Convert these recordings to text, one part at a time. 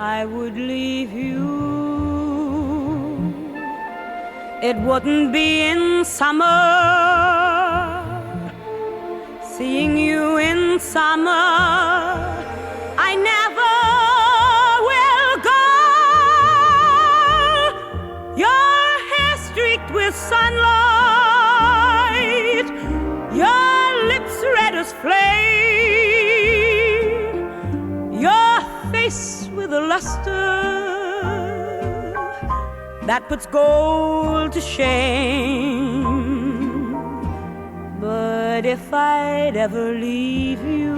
I would leave you, it wouldn't be in summer, seeing you in summer. I never will go. Your hair streaked with sunlight, your lips red as flame, your face with a luster that puts gold to shame. But if I'd ever leave you,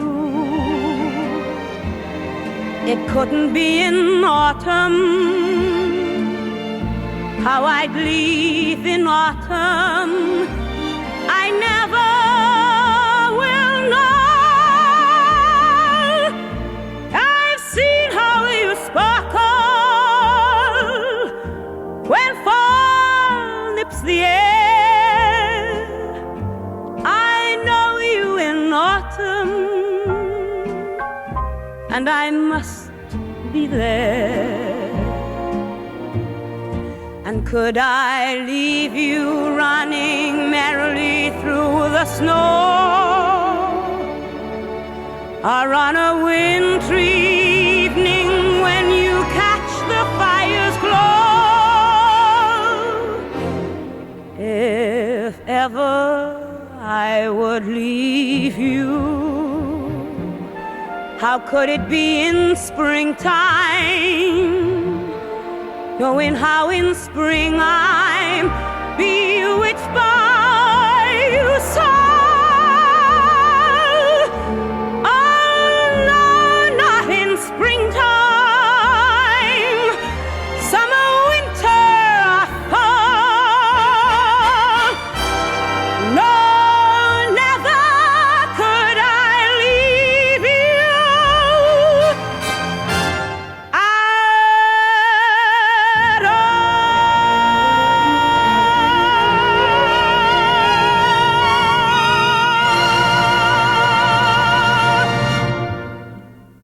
it couldn't be in autumn. How I'd leave in autumn, I never will know. I've seen how you sparkle when fall nips the air. I know you in autumn, and I must be there. And could I leave you running merrily through the snow, or on a wintry evening when you catch the fire's glow? If ever I would leave you, how could it be in springtime, knowing how in spring I'm be with